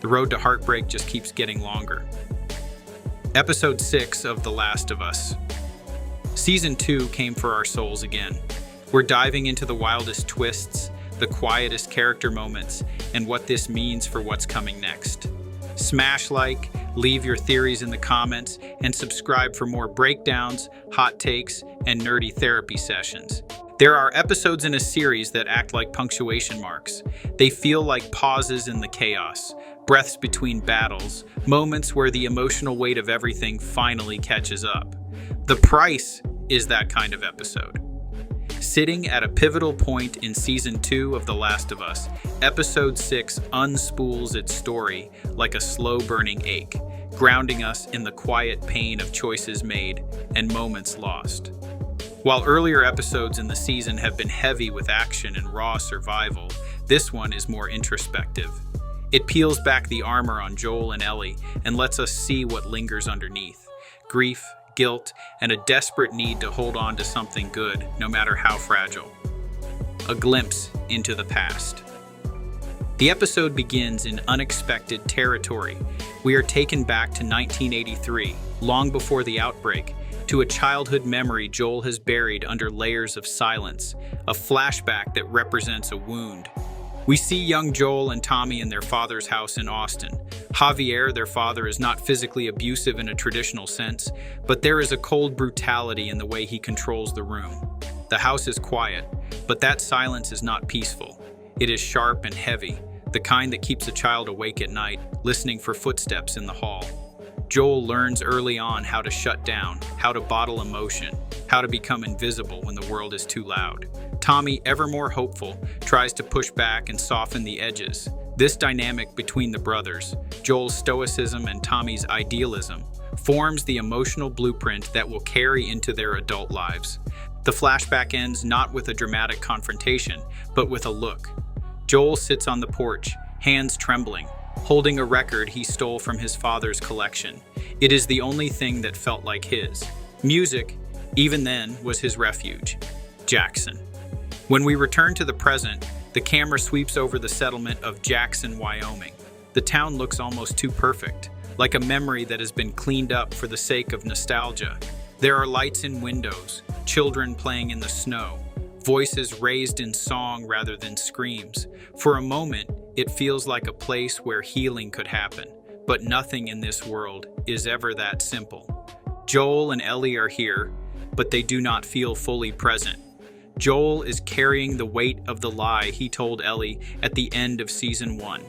The road to heartbreak just keeps getting longer. Episode 6 of The Last of Us. Season 2 came for our souls again. We're diving into the wildest twists, the quietest character moments, and what this means for what's coming next. Smash like, leave your theories in the comments, and subscribe for more breakdowns, hot takes, and nerdy therapy sessions. There are episodes in a series that act like punctuation marks. They feel like pauses in the chaos, breaths between battles, moments where the emotional weight of everything finally catches up. The price is that kind of episode. Sitting at a pivotal point in Season 2 of The Last of Us, Episode 6 unspools its story like a slow-burning ache, grounding us in the quiet pain of choices made and moments lost. While earlier episodes in the season have been heavy with action and raw survival, this one is more introspective. It peels back the armor on Joel and Ellie and lets us see what lingers underneath: grief, guilt, and a desperate need to hold on to something good, no matter how fragile. A glimpse into the past. The episode begins in unexpected territory. We are taken back to 1983, long before the outbreak, to a childhood memory Joel has buried under layers of silence, a flashback that represents a wound. We see young Joel and Tommy in their father's house in Austin. Javier, their father, is not physically abusive in a traditional sense, but there is a cold brutality in the way he controls the room. The house is quiet, but that silence is not peaceful. It is sharp and heavy, the kind that keeps a child awake at night, listening for footsteps in the hall. Joel learns early on how to shut down, how to bottle emotion, how to become invisible when the world is too loud. Tommy, ever more hopeful, tries to push back and soften the edges. This dynamic between the brothers, Joel's stoicism and Tommy's idealism, forms the emotional blueprint that will carry into their adult lives. The flashback ends not with a dramatic confrontation, but with a look. Joel sits on the porch, hands trembling, holding a record he stole from his father's collection. It is the only thing that felt like his. Music, even then, was his refuge. Jackson. When we return to the present, the camera sweeps over the settlement of Jackson, Wyoming. The town looks almost too perfect, like a memory that has been cleaned up for the sake of nostalgia. There are lights in windows, children playing in the snow, voices raised in song rather than screams. For a moment, it feels like a place where healing could happen, but nothing in this world is ever that simple. Joel and Ellie are here, but they do not feel fully present. Joel is carrying the weight of the lie he told Ellie at the end of Season 1.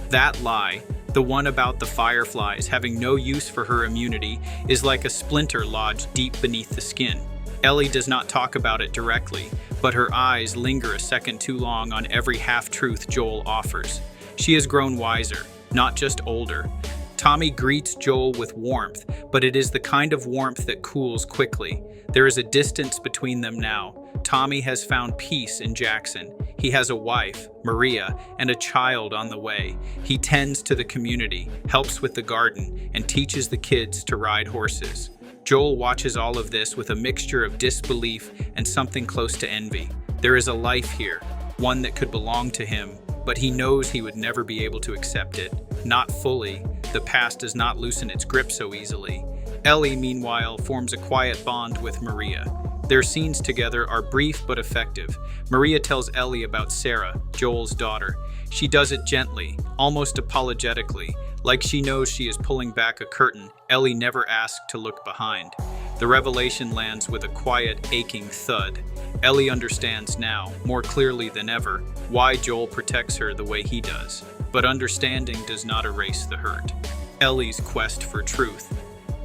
That lie, the one about the fireflies having no use for her immunity, is like a splinter lodged deep beneath the skin. Ellie does not talk about it directly, but her eyes linger a second too long on every half-truth Joel offers. She has grown wiser, not just older. Tommy greets Joel with warmth, but it is the kind of warmth that cools quickly. There is a distance between them now. Tommy has found peace in Jackson. He has a wife, Maria, and a child on the way. He tends to the community, helps with the garden, and teaches the kids to ride horses. Joel watches all of this with a mixture of disbelief and something close to envy. There is a life here, one that could belong to him, but he knows he would never be able to accept it. Not fully. The past does not loosen its grip so easily. Ellie, meanwhile, forms a quiet bond with Maria. Their scenes together are brief but effective. Maria tells Ellie about Sarah, Joel's daughter. She does it gently, almost apologetically, like she knows she is pulling back a curtain Ellie never asked to look behind. The revelation lands with a quiet, aching thud. Ellie understands now, more clearly than ever, why Joel protects her the way he does. But understanding does not erase the hurt. Ellie's quest for truth.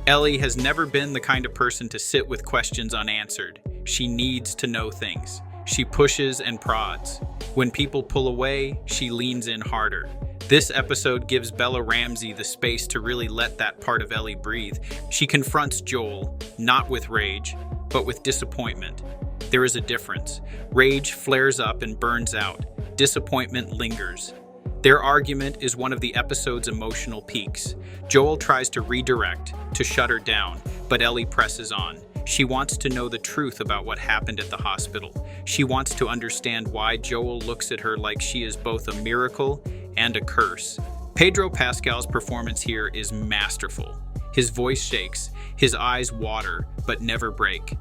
Ellie has never been the kind of person to sit with questions unanswered. She needs to know things. She pushes and prods. When people pull away, she leans in harder. This episode gives Bella Ramsey the space to really let that part of Ellie breathe. She confronts Joel, not with rage, but with disappointment. There is a difference. Rage flares up and burns out. Disappointment lingers. Their argument is one of the episode's emotional peaks. Joel tries to redirect, to shut her down, but Ellie presses on. She wants to know the truth about what happened at the hospital. She wants to understand why Joel looks at her like she is both a miracle and a curse. Pedro Pascal's performance here is masterful. His voice shakes, his eyes water, but never break.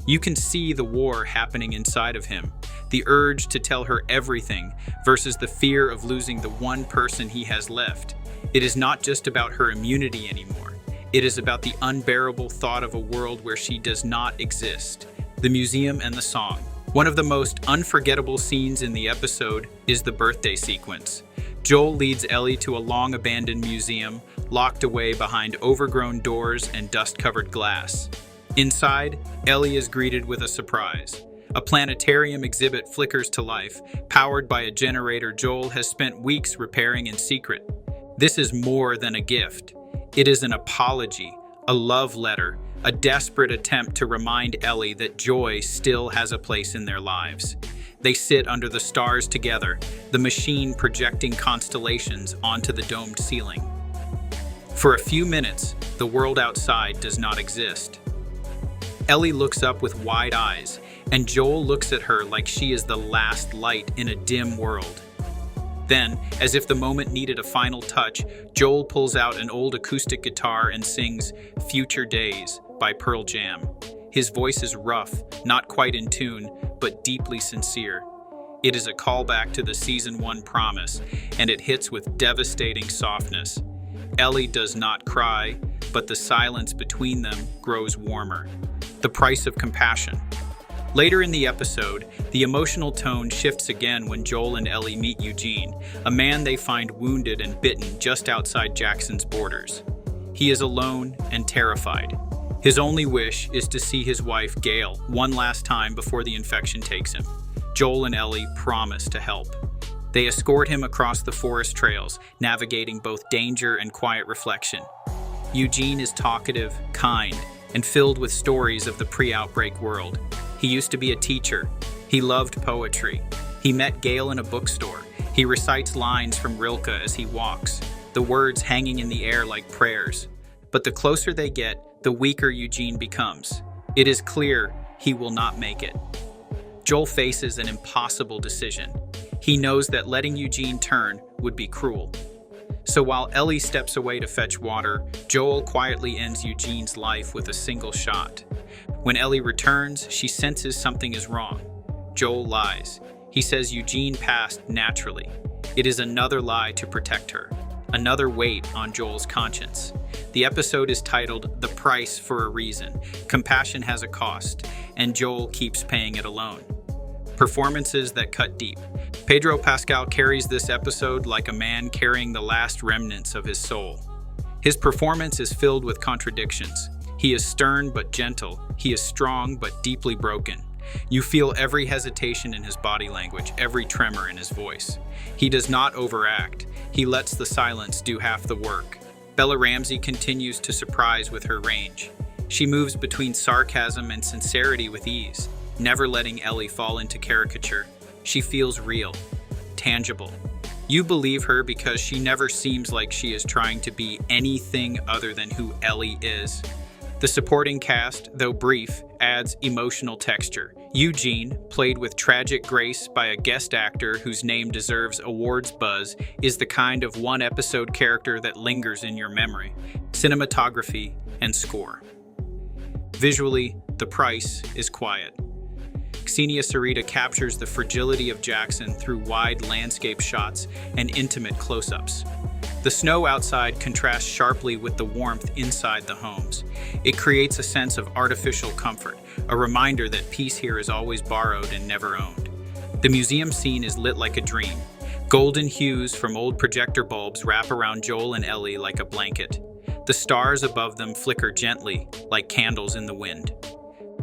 You can see the war happening inside of him, the urge to tell her everything versus the fear of losing the one person he has left. It is not just about her immunity anymore. It is about the unbearable thought of a world where she does not exist. The museum and the song. One of the most unforgettable scenes in the episode is the birthday sequence. Joel leads Ellie to a long-abandoned museum, locked away behind overgrown doors and dust-covered glass. Inside, Ellie is greeted with a surprise. A planetarium exhibit flickers to life, powered by a generator Joel has spent weeks repairing in secret. This is more than a gift. It is an apology, a love letter, a desperate attempt to remind Ellie that joy still has a place in their lives. They sit under the stars together, the machine projecting constellations onto the domed ceiling. For a few minutes, the world outside does not exist. Ellie looks up with wide eyes, and Joel looks at her like she is the last light in a dim world. Then, as if the moment needed a final touch, Joel pulls out an old acoustic guitar and sings "Future Days" by Pearl Jam. His voice is rough, not quite in tune, but deeply sincere. It is a callback to the Season 1 promise, and it hits with devastating softness. Ellie does not cry, but the silence between them grows warmer. The price of compassion. Later in the episode, the emotional tone shifts again when Joel and Ellie meet Eugene, a man they find wounded and bitten just outside Jackson's borders. He is alone and terrified. His only wish is to see his wife, Gail, one last time before the infection takes him. Joel and Ellie promise to help. They escort him across the forest trails, navigating both danger and quiet reflection. Eugene is talkative, kind, and filled with stories of the pre-outbreak world. He used to be a teacher. He loved poetry. He met Gail in a bookstore. He recites lines from Rilke as he walks, the words hanging in the air like prayers. But the closer they get, the weaker Eugene becomes. It is clear he will not make it. Joel faces an impossible decision. He knows that letting Eugene turn would be cruel. So while Ellie steps away to fetch water, Joel quietly ends Eugene's life with a single shot. When Ellie returns, she senses something is wrong. Joel lies. He says Eugene passed naturally. It is another lie to protect her, another weight on Joel's conscience. The episode is titled "The Price" for a reason. Compassion has a cost, and Joel keeps paying it alone. Performances that cut deep. Pedro Pascal carries this episode like a man carrying the last remnants of his soul. His performance is filled with contradictions. He is stern but gentle. He is strong but deeply broken. You feel every hesitation in his body language, every tremor in his voice. He does not overact. He lets the silence do half the work. Bella Ramsey continues to surprise with her range. She moves between sarcasm and sincerity with ease, never letting Ellie fall into caricature. She feels real, tangible. You believe her because she never seems like she is trying to be anything other than who Ellie is. The supporting cast, though brief, adds emotional texture. Eugene, played with tragic grace by a guest actor whose name deserves awards buzz, is the kind of one-episode character that lingers in your memory. Cinematography and score. Visually, The Price is quiet. Ksenia Sarita captures the fragility of Jackson through wide landscape shots and intimate close-ups. The snow outside contrasts sharply with the warmth inside the homes. It creates a sense of artificial comfort, a reminder that peace here is always borrowed and never owned. The museum scene is lit like a dream. Golden hues from old projector bulbs wrap around Joel and Ellie like a blanket. The stars above them flicker gently, like candles in the wind.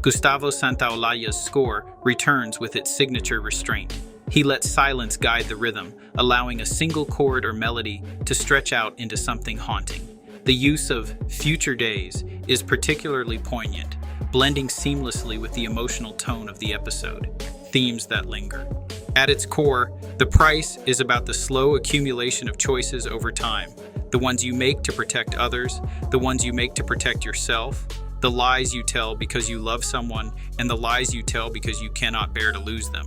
Gustavo Santaolalla's score returns with its signature restraint. He lets silence guide the rhythm, allowing a single chord or melody to stretch out into something haunting. The use of "Future Days" is particularly poignant, blending seamlessly with the emotional tone of the episode, themes that linger. At its core, The Price is about the slow accumulation of choices over time, the ones you make to protect others, the ones you make to protect yourself, the lies you tell because you love someone, and the lies you tell because you cannot bear to lose them.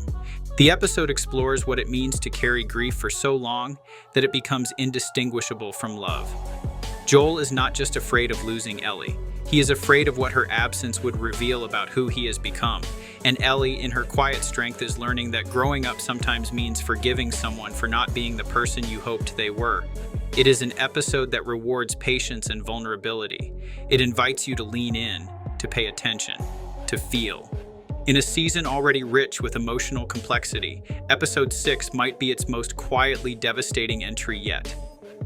The episode explores what it means to carry grief for so long that it becomes indistinguishable from love. Joel is not just afraid of losing Ellie. He is afraid of what her absence would reveal about who he has become. And Ellie, in her quiet strength, is learning that growing up sometimes means forgiving someone for not being the person you hoped they were. It is an episode that rewards patience and vulnerability. It invites you to lean in, to pay attention, to feel. In a season already rich with emotional complexity, episode 6 might be its most quietly devastating entry yet.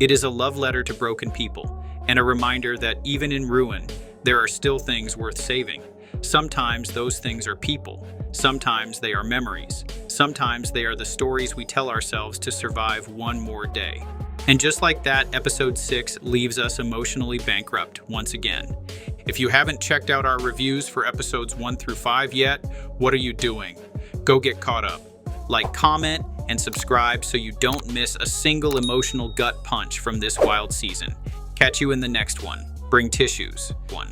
It is a love letter to broken people, and a reminder that even in ruin, there are still things worth saving. Sometimes those things are people. Sometimes they are memories. Sometimes they are the stories we tell ourselves to survive one more day. And just like that, episode 6 leaves us emotionally bankrupt once again. If you haven't checked out our reviews for episodes 1 through 5 yet, what are you doing? Go get caught up. Like, comment, and subscribe so you don't miss a single emotional gut punch from this wild season. Catch you in the next one. Bring tissues.